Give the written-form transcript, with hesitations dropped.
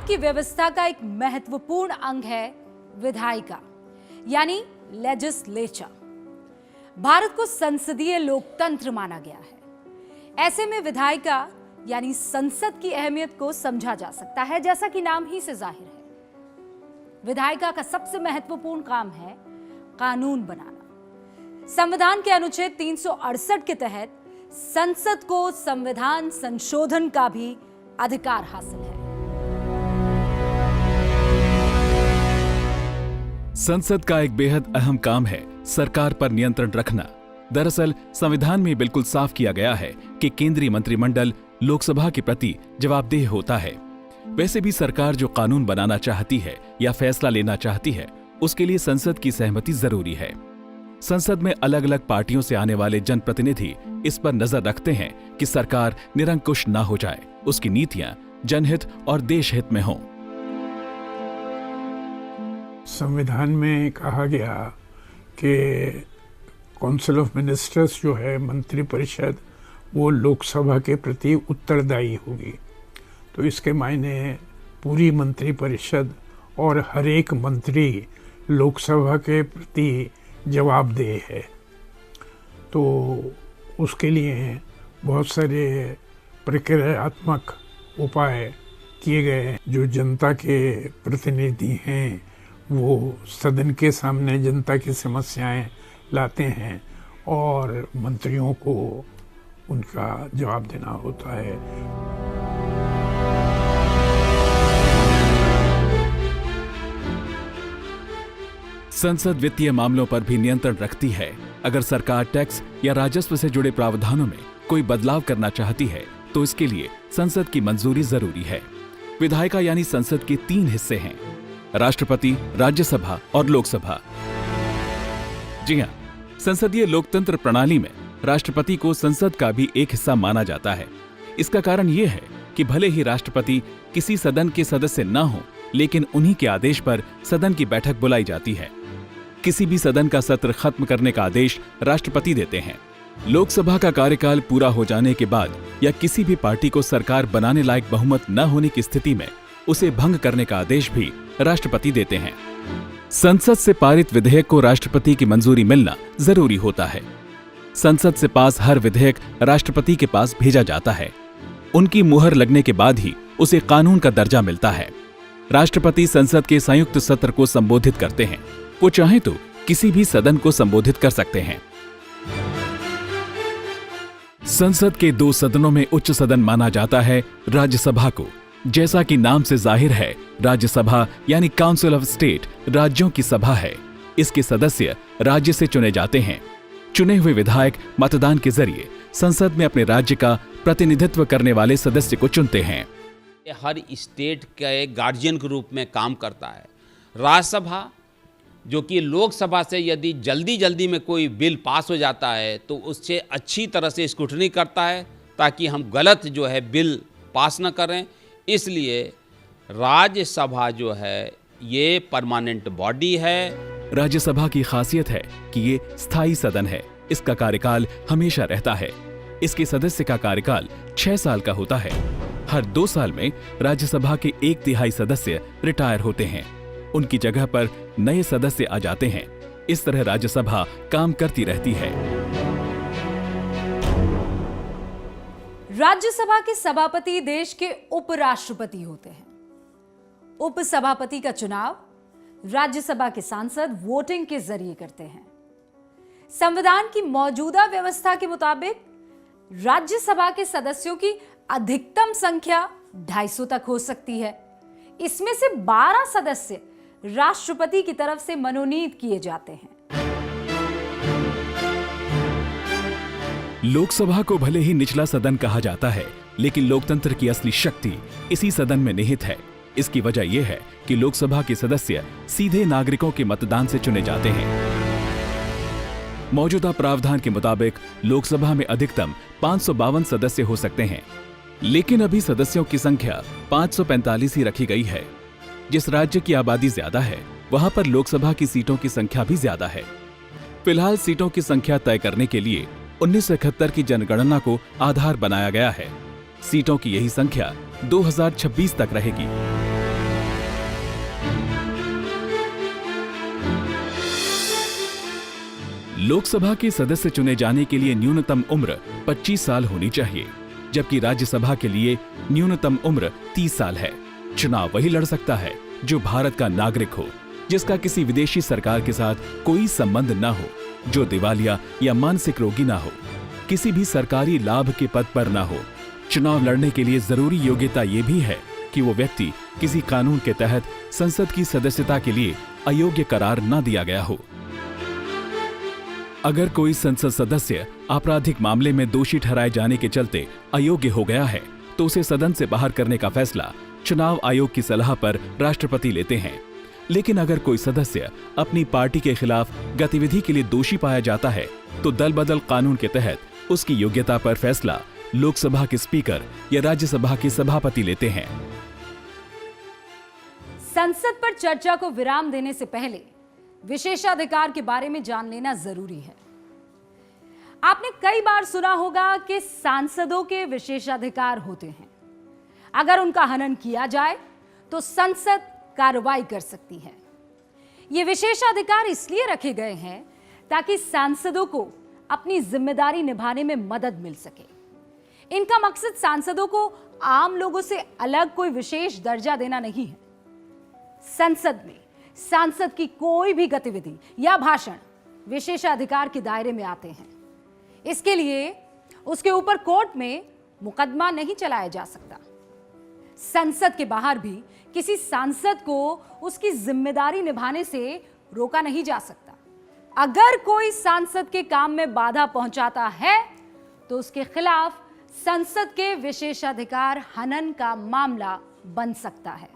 की व्यवस्था का एक महत्वपूर्ण अंग है विधायिका यानी लेजिस्लेचर। भारत को संसदीय लोकतंत्र माना गया है। ऐसे में विधायिका यानी संसद की अहमियत को समझा जा सकता है, जैसा कि नाम ही से जाहिर है। विधायिका का सबसे महत्वपूर्ण काम है कानून बनाना। संविधान के अनुच्छेद 368 के तहत संसद को संविधान संशोधन का भी अधिकार हासिल है। संसद का एक बेहद अहम काम है सरकार पर नियंत्रण रखना। दरअसल संविधान में बिल्कुल साफ किया गया है कि केंद्रीय मंत्रिमंडल लोकसभा के प्रति जवाबदेह होता है। वैसे भी सरकार जो कानून बनाना चाहती है या फैसला लेना चाहती है, उसके लिए संसद की सहमति जरूरी है। संसद में अलग अलग पार्टियों से आने वाले जनप्रतिनिधि इस पर नजर रखते हैं कि सरकार निरंकुश ना हो जाए, उसकी नीतियां जनहित और देशहित में हों। संविधान में कहा गया कि काउंसिल ऑफ मिनिस्टर्स जो है मंत्रिपरिषद, वो लोकसभा के प्रति उत्तरदायी होगी। तो इसके मायने पूरी मंत्रिपरिषद और हर एक मंत्री लोकसभा के प्रति जवाबदेह है। तो उसके लिए बहुत सारे प्रक्रियात्मक उपाय किए गए। जो जनता के प्रतिनिधि हैं वो सदन के सामने जनता की समस्याएं लाते हैं और मंत्रियों को उनका जवाब देना होता है। संसद वित्तीय मामलों पर भी नियंत्रण रखती है। अगर सरकार टैक्स या राजस्व से जुड़े प्रावधानों में कोई बदलाव करना चाहती है तो इसके लिए संसद की मंजूरी जरूरी है। विधायिका यानी संसद के 3 हिस्से हैं, राष्ट्रपति, राज्यसभा और लोकसभा। जी हां, संसदीय लोकतंत्र प्रणाली में राष्ट्रपति को संसद का भी एक हिस्सा माना जाता है। इसका कारण यह है कि भले ही राष्ट्रपति किसी सदन के सदस्य न हो, लेकिन उन्हीं के आदेश पर सदन की बैठक बुलाई जाती है। किसी भी सदन का सत्र खत्म करने का आदेश राष्ट्रपति देते हैं। लोकसभा का कार्यकाल पूरा हो जाने के बाद या किसी भी पार्टी को सरकार बनाने लायक बहुमत न होने की स्थिति में उसे भंग करने का आदेश भी राष्ट्रपति देते हैं। संसद से पारित विधेयक को राष्ट्रपति की मंजूरी मिलना जरूरी होता है। संसद से पास हर विधेयक राष्ट्रपति के पास भेजा जाता है। उनकी मुहर लगने के बाद ही उसे कानून का दर्जा मिलता है। राष्ट्रपति संसद के संयुक्त सत्र को संबोधित करते हैं। वो चाहे तो किसी भी सदन को संबोधित कर सकते हैं। संसद के 2 सदनों में उच्च सदन माना जाता है राज्यसभा को। जैसा कि नाम से जाहिर है, राज्यसभा यानी काउंसिल ऑफ स्टेट राज्यों की सभा है। इसके सदस्य राज्य से चुने जाते हैं। चुने हुए विधायक मतदान के जरिए संसद में अपने राज्य का प्रतिनिधित्व करने वाले सदस्य को चुनते हैं। हर स्टेट के गार्जियन के रूप में काम करता है। राज्यसभा जो कि लोकसभा से यदि जल्दी में कोई बिल पास हो जाता है तो उससे अच्छी तरह से स्क्रूटनी करता है ताकि हम गलत जो है बिल पास न करें। इसलिए राज्यसभा जो है ये परमानेंट बॉडी है। राज्यसभा की खासियत है कि ये स्थायी सदन है। इसका कार्यकाल हमेशा रहता है। इसके सदस्य का कार्यकाल 6 साल का होता है। हर 2 साल में राज्यसभा के 1/3 सदस्य रिटायर होते हैं। उनकी जगह पर नए सदस्य आ जाते हैं। इस तरह राज्यसभा काम करती रहती है। राज्यसभा के सभापति देश के उपराष्ट्रपति होते हैं। उपसभापति का चुनाव राज्यसभा के सांसद वोटिंग के जरिए करते हैं। संविधान की मौजूदा व्यवस्था के मुताबिक राज्यसभा के सदस्यों की अधिकतम संख्या 250 तक हो सकती है। इसमें से 12 सदस्य राष्ट्रपति की तरफ से मनोनीत किए जाते हैं। लोकसभा को भले ही निचला सदन कहा जाता है, लेकिन लोकतंत्र की असली शक्ति इसी सदन में निहित है। इसकी वजह यह है कि लोकसभा के सदस्य सीधे नागरिकों के मतदान से चुने जाते हैं। मौजूदा प्रावधान के मुताबिक लोकसभा में अधिकतम 552 सदस्य हो सकते हैं, लेकिन अभी सदस्यों की संख्या 545 ही रखी गई है। जिस राज्य की आबादी ज्यादा है, वहां पर लोकसभा की सीटों की संख्या भी ज्यादा है। फिलहाल सीटों की संख्या तय करने के लिए 1971 की जनगणना को आधार बनाया गया है। सीटों की यही संख्या 2026 तक रहेगी। लोकसभा के सदस्य चुने जाने के लिए न्यूनतम उम्र 25 साल होनी चाहिए, जबकि राज्यसभा के लिए न्यूनतम उम्र 30 साल है। चुनाव वही लड़ सकता है जो भारत का नागरिक हो, जिसका किसी विदेशी सरकार के साथ कोई संबंध न हो, जो दिवालिया या मानसिक रोगी ना हो, किसी भी सरकारी लाभ के पद पर ना हो। चुनाव लड़ने के लिए जरूरी योग्यता ये भी है कि वो व्यक्ति किसी कानून के तहत संसद की सदस्यता के लिए अयोग्य करार न दिया गया हो। अगर कोई संसद सदस्य आपराधिक मामले में दोषी ठहराए जाने के चलते अयोग्य हो गया है तो उसे सदन से बाहर करने का फैसला चुनाव आयोग की सलाह पर राष्ट्रपति लेते हैं। लेकिन अगर कोई सदस्य अपनी पार्टी के खिलाफ गतिविधि के लिए दोषी पाया जाता है तो दल बदल कानून के तहत उसकी योग्यता पर फैसला लोकसभा के स्पीकर या राज्यसभा के सभापति लेते हैं। संसद पर चर्चा को विराम देने से पहले विशेषाधिकार के बारे में जान लेना जरूरी है। आपने कई बार सुना होगा कि सांसदों के विशेषाधिकार होते हैं। अगर उनका हनन किया जाए तो संसद कार्रवाई कर सकती है। ये विशेषाधिकार इसलिए रखे गए हैं ताकि सांसदों को अपनी जिम्मेदारी निभाने में मदद मिल सके। इनका मकसद सांसदों को आम लोगों से अलग कोई विशेष दर्जा देना नहीं है। संसद में सांसद की कोई भी गतिविधि या भाषण विशेषाधिकार के दायरे में आते हैं। इसके लिए उसके ऊपर कोर्ट में मुकदमा नहीं चलाया जा सकता। संसद के बाहर भी किसी सांसद को उसकी जिम्मेदारी निभाने से रोका नहीं जा सकता। अगर कोई सांसद के काम में बाधा पहुंचाता है तो उसके खिलाफ संसद के विशेषाधिकार हनन का मामला बन सकता है।